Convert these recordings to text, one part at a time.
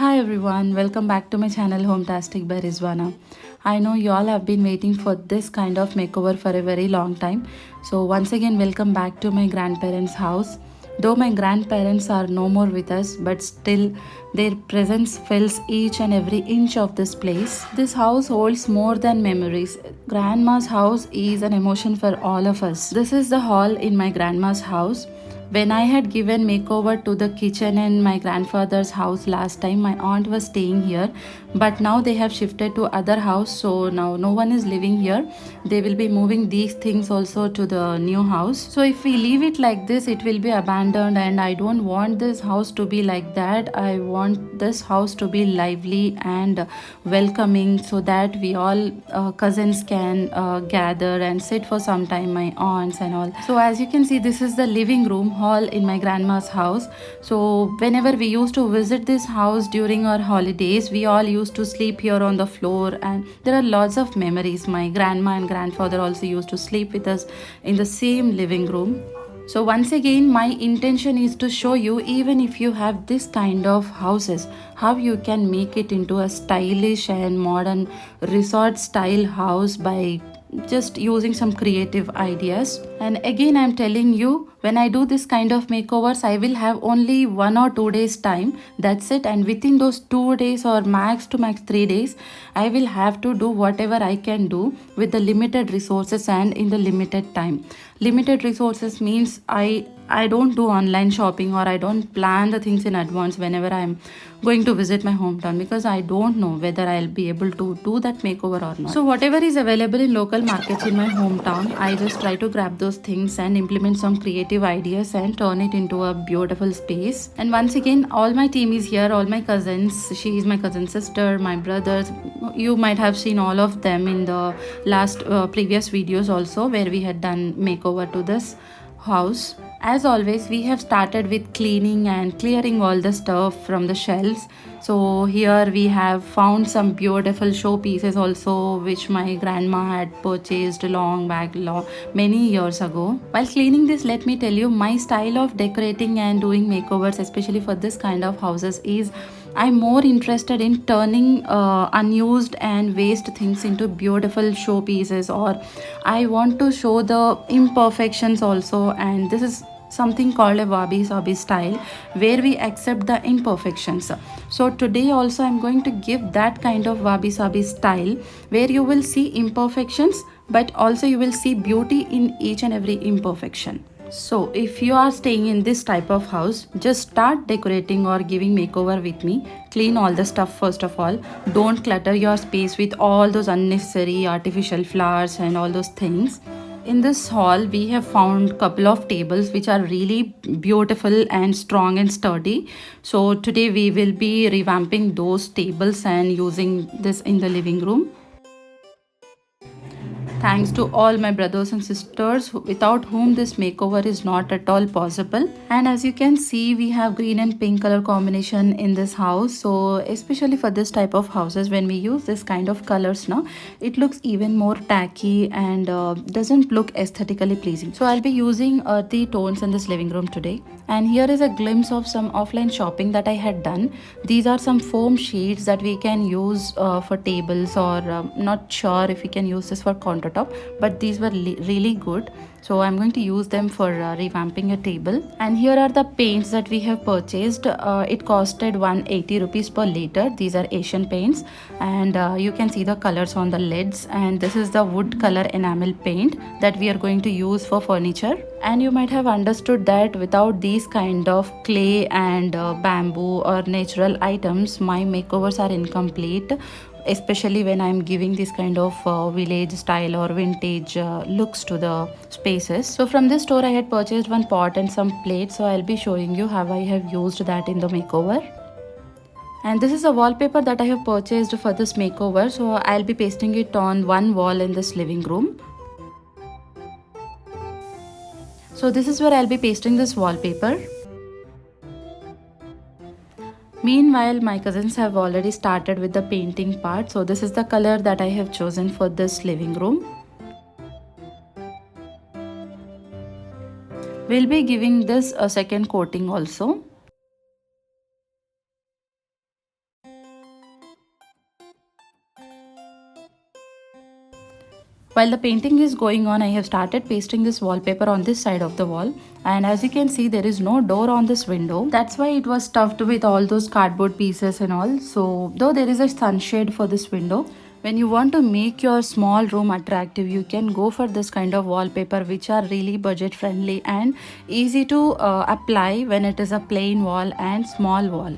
Hi everyone, welcome back to my channel Home-tastic by Rizwana. I know you all have been waiting for this kind of makeover for a very long time. So once again welcome back to my grandparents' house. Though my grandparents are no more with us, but still their presence fills each and every inch of this place. This house holds more than memories. Grandma's house is an emotion for all of us. This is the hall in my grandma's house. When I had given makeover to the kitchen in my grandfather's house last time, my aunt was staying here, but now they have shifted to other house, so now no one is living here. They will be moving these things also to the new house. So if we leave it like this, it will be abandoned, and I don't want this house to be like that. I want this house to be lively and welcoming, so that we all cousins can gather and sit for some time, my aunts and all. So as you can see, this is the living room hall in my grandma's house. So whenever we used to visit this house during our holidays, we all used to sleep here on the floor, and there are lots of memories. My grandma and grandfather also used to sleep with us in the same living room. So once again, my intention is to show you, even if you have this kind of houses, how you can make it into a stylish and modern resort style house by just using some creative ideas. And again, I'm telling you, when I do this kind of makeovers, I will have only 1 or 2 days time, that's it. And within those 2 days or max to max 3 days, I will have to do whatever I can do with the limited resources and in the limited time. Limited resources means I don't do online shopping, or I don't plan the things in advance whenever I'm going to visit my hometown, because I don't know whether I'll be able to do that makeover or not. So whatever is available in local markets in my hometown, I just try to grab those things and implement some creative ideas and turn it into a beautiful space. And once again, all my team is here, all my cousins. She is my cousin sister, my brothers. You might have seen all of them in the last previous videos also, where we had done makeover to this house. As always, we have started with cleaning and clearing all the stuff from the shelves. So here we have found some beautiful showpieces also, which my grandma had purchased long back, many years ago. While cleaning this, let me tell you, my style of decorating and doing makeovers, especially for this kind of houses, is I'm more interested in turning unused and waste things into beautiful showpieces, or I want to show the imperfections also. And this is something called a Wabisabi style, where we accept the imperfections. So today also I'm going to give that kind of Wabisabi style, where you will see imperfections, but also you will see beauty in each and every imperfection. So if you are staying in this type of house, just start decorating or giving makeover with me. Clean all the stuff first of all. Don't clutter your space with all those unnecessary artificial flowers and all those things. In this hall, we have found couple of tables which are really beautiful and strong and sturdy. So today we will be revamping those tables and using this in the living room. Thanks to all my brothers and sisters, without whom this makeover is not at all possible. And as you can see, we have green and pink color combination in this house. So especially for this type of houses, when we use this kind of colors now, it looks even more tacky and doesn't look aesthetically pleasing. So I'll be using earthy tones in this living room today. And here is a glimpse of some offline shopping that I had done. These are some foam sheets that we can use for tables, or not sure if we can use this for countertop, but these were really good. So I'm going to use them for revamping a table. And here are the paints that we have purchased. It costed 180 rupees per liter. These are Asian paints, and you can see the colors on the lids. And this is the wood color enamel paint that we are going to use for furniture. And you might have understood that without these kind of clay and bamboo or natural items, my makeovers are incomplete, especially when I'm giving this kind of village style or vintage looks to the spaces. So from this store I had purchased one pot and some plates, so I'll be showing you how I have used that in the makeover. And this is a wallpaper that I have purchased for this makeover, so I'll be pasting it on one wall in this living room. So this is where I'll be pasting this wallpaper. Meanwhile, my cousins have already started with the painting part. So this is the color that I have chosen for this living room. We'll be giving this a second coating also. While the painting is going on, I have started pasting this wallpaper on this side of the wall, and as you can see there is no door on this window. That's why it was stuffed with all those cardboard pieces and all. So though there is a sunshade for this window, when you want to make your small room attractive, you can go for this kind of wallpaper which are really budget friendly and easy to apply when it is a plain wall and small wall.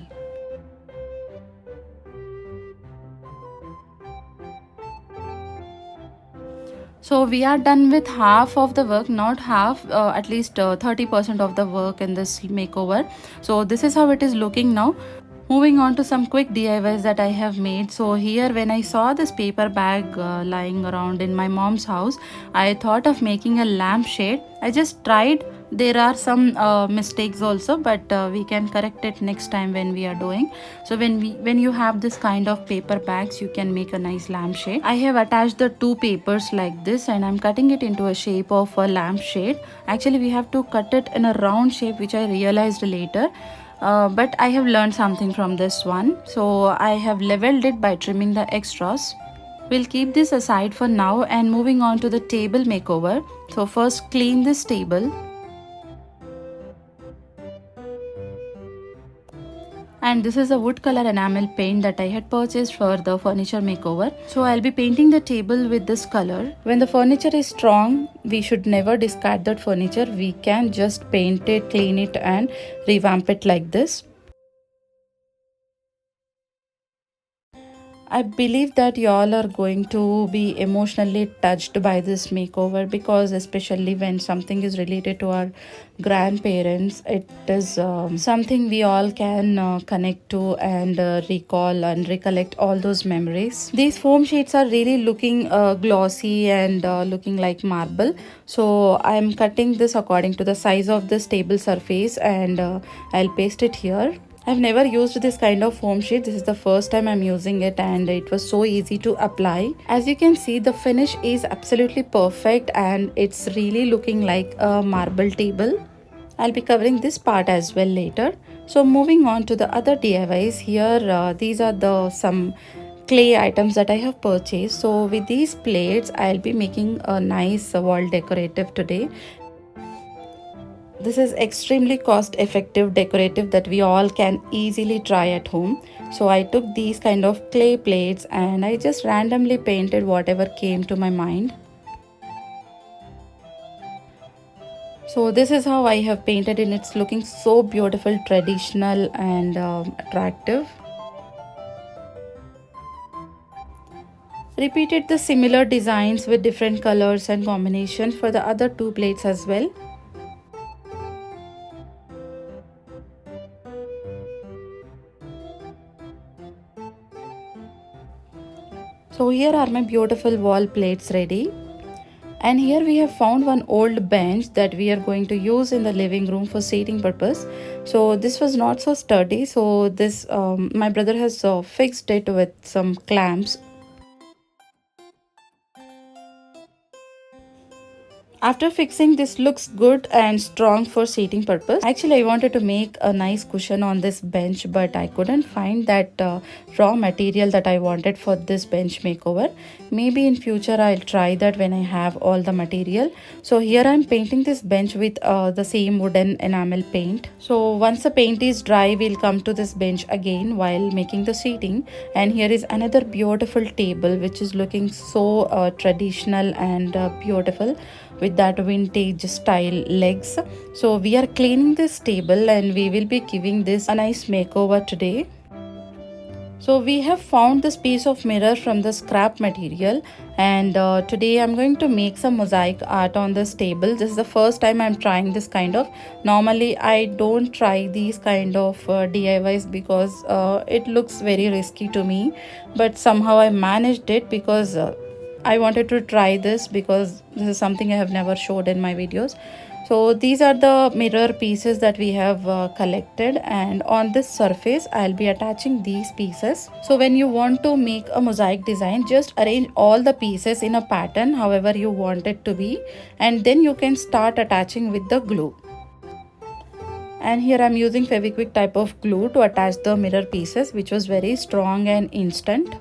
So we are done with half of the work, not half, at least 30% of the work in this makeover. So this is how it is looking now. Moving on to some quick DIYs that I have made. So here when I saw this paper bag lying around in my mom's house, I thought of making a lampshade. I just tried. There are some mistakes also, but we can correct it next time when we are doing. So when you have this kind of paper bags, you can make a nice lampshade. I have attached the two papers like this, and I'm cutting it into a shape of a lampshade. Actually we have to cut it in a round shape, which I realized later. But I have learned something from this one. So I have leveled it by trimming the extras. We'll keep this aside for now and moving on to the table makeover. So first clean this table. And this is a wood color enamel paint that I had purchased for the furniture makeover. So I'll be painting the table with this color. When the furniture is strong, we should never discard that furniture. We can just paint it, clean it and revamp it like this. I believe that y'all are going to be emotionally touched by this makeover, because especially when something is related to our grandparents, it is something we all can connect to and recall and recollect all those memories. These foam sheets are really looking glossy and looking like marble. So I am cutting this according to the size of this table surface, and I'll paste it here. I've never used this kind of foam sheet. This is the first time I'm using it, and it was so easy to apply. As you can see, the finish is absolutely perfect and it's really looking like a marble table. I'll be covering this part as well later. So moving on to the other DIYs here, these are the some clay items that I have purchased. So with these plates, I'll be making a nice wall decorative today. This is extremely cost effective decorative that we all can easily try at home. So I took these kind of clay plates and I just randomly painted whatever came to my mind. So this is how I have painted it. It's looking so beautiful, traditional and attractive. Repeated the similar designs with different colors and combinations for the other two plates as well. So here are my beautiful wall plates ready. And here we have found one old bench that we are going to use in the living room for seating purpose. So this was not so sturdy. So this my brother has fixed it with some clamps. After fixing, this looks good and strong for seating purpose. Actually, I wanted to make a nice cushion on this bench, but I couldn't find that raw material that I wanted for this bench makeover. Maybe in future I'll try that when I have all the material. So here I'm painting this bench with the same wooden enamel paint. So once the paint is dry, we'll come to this bench again while making the seating. And here is another beautiful table which is looking so traditional and beautiful, with that vintage style legs. So we are cleaning this table and we will be giving this a nice makeover today. So we have found this piece of mirror from the scrap material, and today I'm going to make some mosaic art on this table. This is the first time I'm trying this kind of. Normally I don't try these kind of DIYs because it looks very risky to me, but somehow I managed it because I wanted to try this because this is something I have never showed in my videos. So these are the mirror pieces that we have collected, and on this surface I'll be attaching these pieces. So when you want to make a mosaic design, just arrange all the pieces in a pattern however you want it to be, and then you can start attaching with the glue. And here I'm using Fevikwik type of glue to attach the mirror pieces, which was very strong and instant.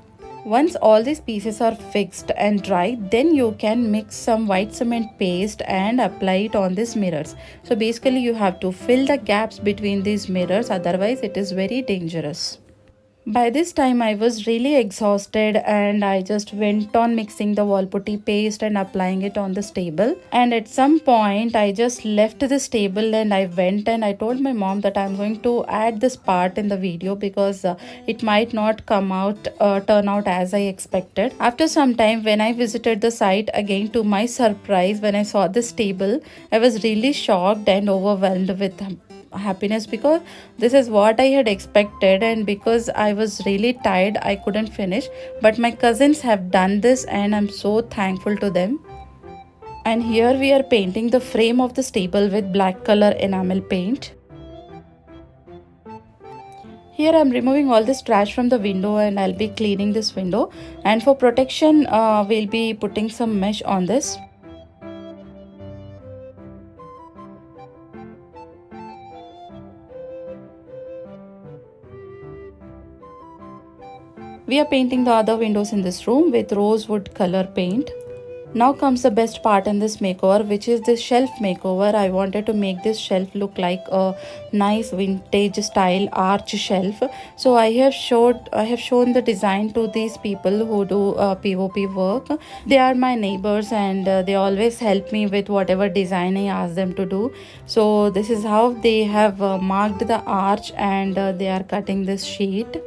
Once all these pieces are fixed and dry, then you can mix some white cement paste and apply it on these mirrors. So basically you have to fill the gaps between these mirrors, otherwise it is very dangerous. By this time I was really exhausted and I just went on mixing the wall putty paste and applying it on the table. And at some point I just left this table and I went and I told my mom that I'm going to add this part in the video because it might not turn out as I expected. After some time, when I visited the site again, to my surprise, when I saw this table, I was really shocked and overwhelmed with happiness because this is what I had expected, and because I was really tired I couldn't finish, but my cousins have done this and I'm so thankful to them. And here we are painting the frame of this table with black color enamel paint. Here I'm removing all this trash from the window and I'll be cleaning this window, and for protection we'll be putting some mesh on this. We are painting the other windows in this room with rosewood color paint. Now comes the best part in this makeover, which is this shelf makeover. I wanted to make this shelf look like a nice vintage style arch shelf. So I have shown the design to these people who do POP work. They are my neighbors and they always help me with whatever design I ask them to do. So this is how they have marked the arch, and they are cutting this sheet.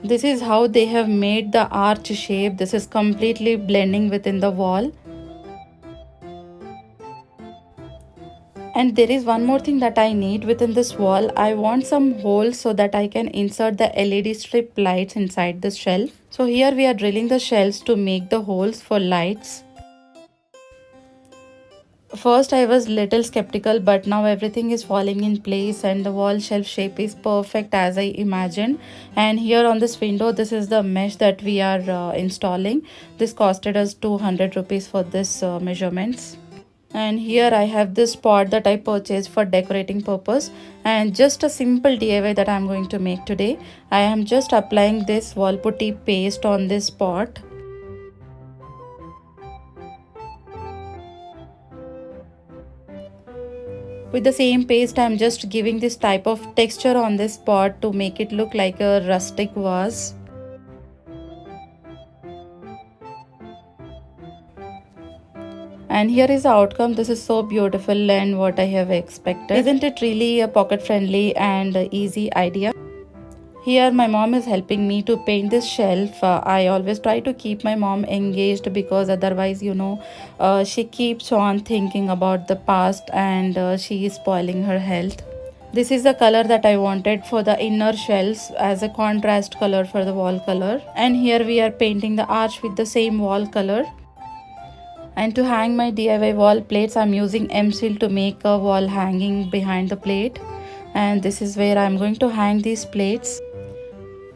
This is how they have made the arch shape. This is completely blending within the wall. And there is one more thing that I need within this wall. I want some holes so that I can insert the LED strip lights inside the shelf. So here we are drilling the shelves to make the holes for lights. First I was little skeptical, but now everything is falling in place and the wall shelf shape is perfect as I imagined. And here on this window, this is the mesh that we are installing. This costed us 200 rupees for this measurements. And here I have this pot that I purchased for decorating purpose, and just a simple DIY that I am going to make today. I am just applying this wall putty paste on this pot. With the same paste, I'm just giving this type of texture on this pot to make it look like a rustic vase. And here is the outcome. This is so beautiful and what I have expected. Isn't it really a pocket friendly and easy idea? Here my mom is helping me to paint this shelf. I always try to keep my mom engaged because otherwise she keeps on thinking about the past and she is spoiling her health. This is the color that I wanted for the inner shelves as a contrast color for the wall color. And here we are painting the arch with the same wall color. And to hang my DIY wall plates, I'm using M-Seal to make a wall hanging behind the plate. And this is where I'm going to hang these plates.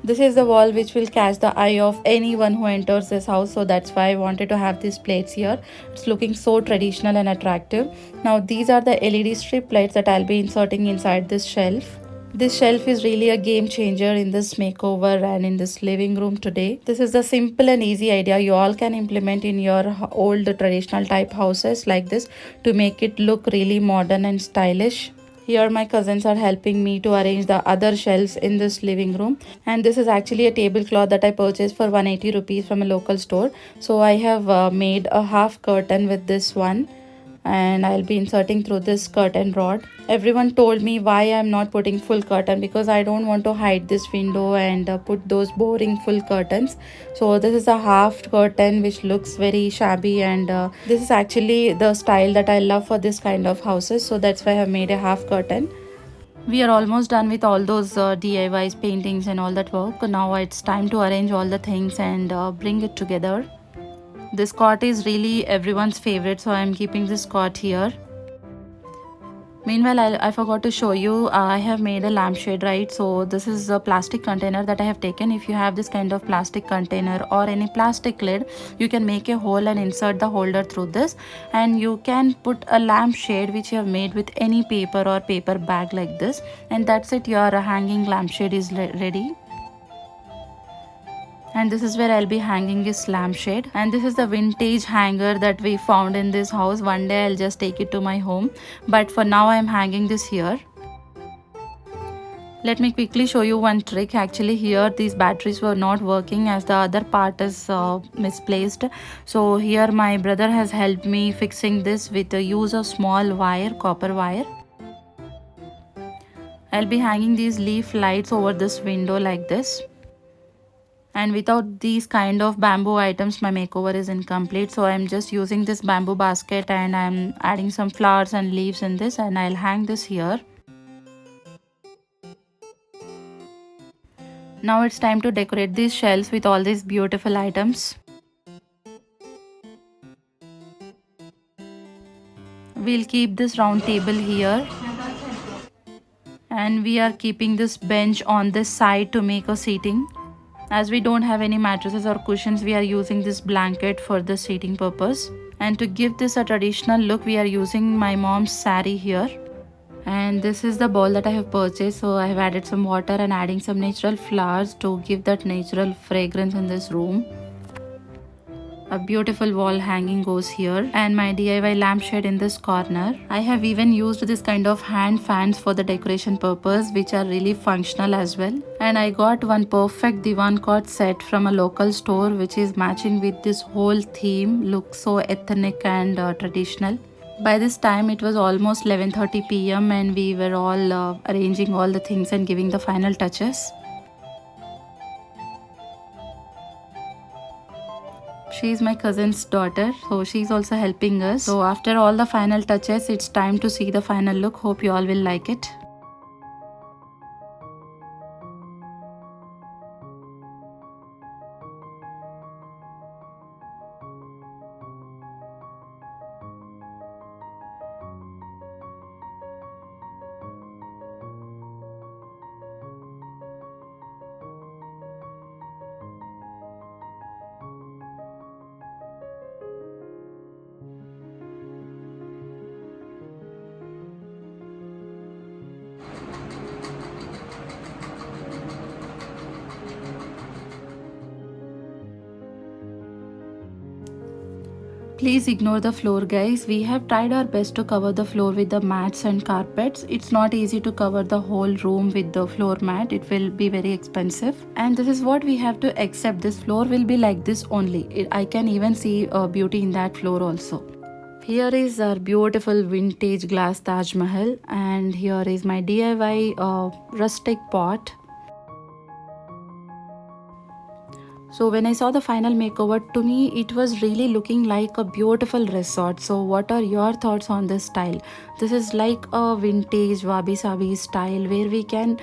This is the wall which will catch the eye of anyone who enters this house, so that's why I wanted to have these plates here. It's looking so traditional and attractive. Now these are the LED strip lights that I'll be inserting inside this shelf. This shelf is really a game changer in this makeover and in this living room today. This is a simple and easy idea you all can implement in your old traditional type houses like this to make it look really modern and stylish. Here my cousins are helping me to arrange the other shelves in this living room, and this is actually a tablecloth that I purchased for 180 rupees from a local store. So I have made a half curtain with this one, and I'll be inserting through this curtain rod. Everyone told me why I'm not putting full curtain because I don't want to hide this window and put those boring full curtains. So this is a half curtain which looks very shabby, and this is actually the style that I love for this kind of houses, so that's why I have made a half curtain. We are almost done with all those DIYs, paintings and all that work. Now it's time to arrange all the things and bring it together. This cot is really everyone's favorite, so I am keeping this cot here. Meanwhile, I forgot to show you, I have made a lampshade, right? So this is a plastic container that I have taken. If you have this kind of plastic container or any plastic lid, you can make a hole and insert the holder through this, and you can put a lampshade which you have made with any paper or paper bag like this, and that's it, your hanging lampshade is ready. And this is where I'll be hanging this lampshade. And this is the vintage hanger that we found in this house. One day I'll just take it to my home, but for now I'm hanging this here. Let me quickly show you one trick. Actually here these batteries were not working as the other part is misplaced. So here my brother has helped me fixing this with the use of small wire, copper wire. I'll be hanging these leaf lights over this window like this. And without these kind of bamboo items my makeover is incomplete. So I'm just using this bamboo basket and I'm adding some flowers and leaves in this, and I'll hang this here. Now it's time to decorate these shelves with all these beautiful items. We'll keep this round table here, and we are keeping this bench on this side to make a seating. As we don't have any mattresses or cushions, we are using this blanket for the seating purpose. And to give this a traditional look, we are using my mom's sari here. And this is the bowl that I have purchased. So I have added some water and adding some natural flowers to give that natural fragrance in this room. A beautiful wall hanging goes here, and my DIY lampshade in this corner. I have even used this kind of hand fans for the decoration purpose, which are really functional as well. And I got one perfect divan cot set from a local store, which is matching with this whole theme. Looks so ethnic and traditional. By this time it was almost 11:30 p.m. and we were all arranging all the things and giving the final touches. She's my cousin's daughter, so she's also helping us. So after all the final touches, it's time to see the final look. Hope you all will like it. Please ignore the floor, guys. We have tried our best to cover the floor with the mats and carpets. It's not easy to cover the whole room with the floor mat. It will be very expensive. And this is what we have to accept. This floor will be like this only. I can even see beauty in that floor also. Here is our beautiful vintage glass Taj Mahal, and here is my DIY rustic pot. So when I saw the final makeover, to me it was really looking like a beautiful resort. So what are your thoughts on this style? This is like a vintage Wabisabi style where we can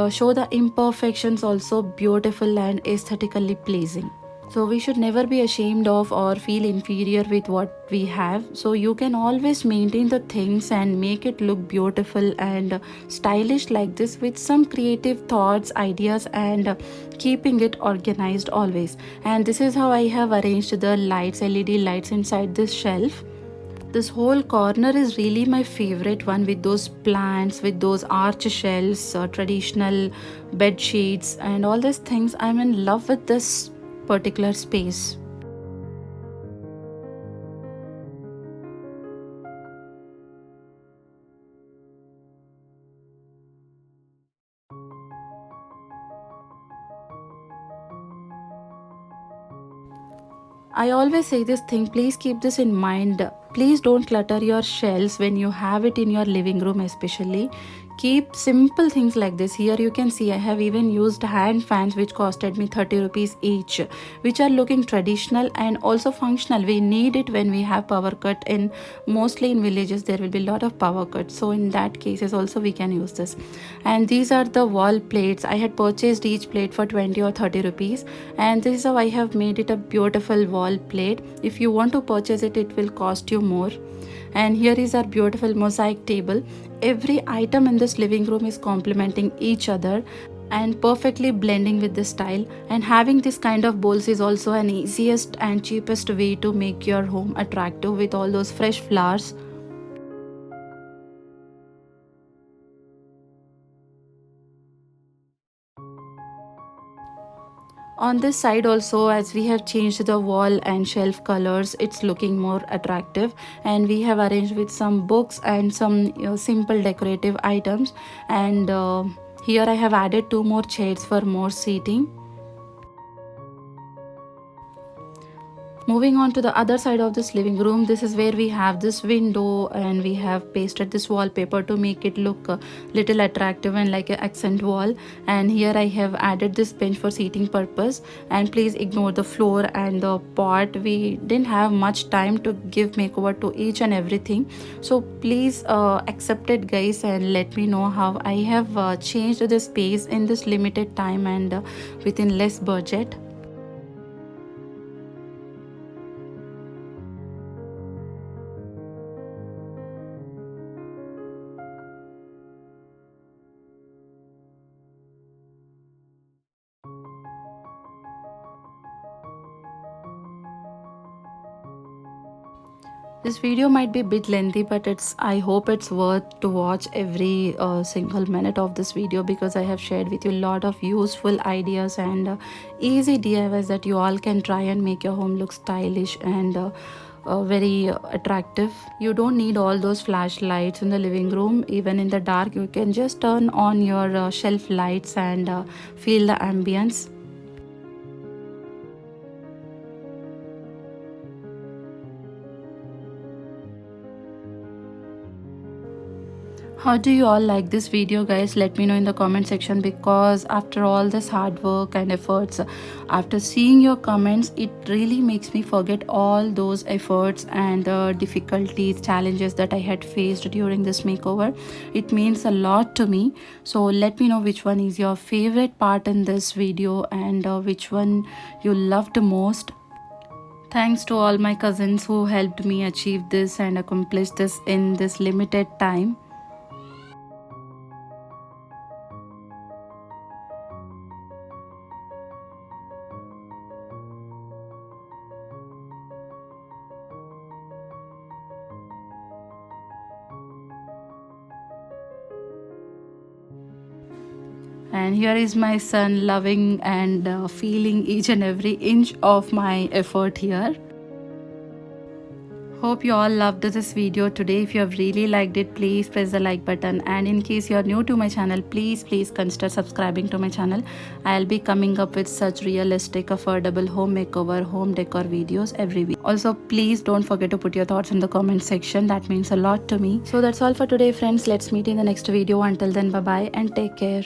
show the imperfections also beautiful and aesthetically pleasing. So we should never be ashamed of or feel inferior with what we have. So you can always maintain the things and make it look beautiful and stylish like this with some creative thoughts, ideas, and keeping it organized always. And this is how I have arranged the lights, LED lights inside this shelf. This whole corner is really my favorite one, with those plants, with those arch shelves, traditional bed sheets, and all these things. I'm in love with this particular space. I always say this thing, please keep this in mind. Please don't clutter your shelves when you have it in your living room, especially. Keep simple things like this. Here you can see I have even used hand fans which costed me 30 rupees each, which are looking traditional and also functional. We need it when we have power cut. In mostly in villages there will be a lot of power cuts, so in that cases also we can use this. And these are the wall plates. I had purchased each plate for 20 or 30 rupees, and this is how I have made it a beautiful wall plate. If you want to purchase it, it will cost you more. And here is our beautiful mosaic table. Every item in this living room is complementing each other and perfectly blending with the style. And having this kind of bowls is also an easiest and cheapest way to make your home attractive with all those fresh flowers. On this side also, as we have changed the wall and shelf colors, it's looking more attractive, and we have arranged with some books and some simple decorative items. And here I have added two more chairs for more seating. Moving on to the other side of this living room, this is where we have this window, and we have pasted this wallpaper to make it look a little attractive and like an accent wall. And here I have added this bench for seating purpose. And please ignore the floor and the pot. We didn't have much time to give makeover to each and everything, so please accept it, guys, and let me know how I have changed the space in this limited time and within less budget. This video might be a bit lengthy, but I hope it's worth to watch every single minute of this video, because I have shared with you a lot of useful ideas and easy DIYs that you all can try and make your home look stylish and very attractive. You don't need all those flashlights in the living room. Even in the dark, you can just turn on your shelf lights and feel the ambience. How do you all like this video, guys? Let me know in the comment section, because after all this hard work and efforts, after seeing your comments, it really makes me forget all those efforts and the difficulties, challenges that I had faced during this makeover. It means a lot to me. So let me know which one is your favorite part in this video, and which one you loved most. Thanks to all my cousins who helped me achieve this and accomplish this in this limited time. And here is my son loving and feeling each and every inch of my effort here. Hope you all loved this video today. If you have really liked it, please press the like button, and in case you are new to my channel, please consider subscribing to my channel. I'll be coming up with such realistic, affordable home makeover, home decor videos every week. Also, please don't forget to put your thoughts in the comment section. That means a lot to me. So that's all for today, friends. Let's meet in the next video. Until then, bye bye and take care.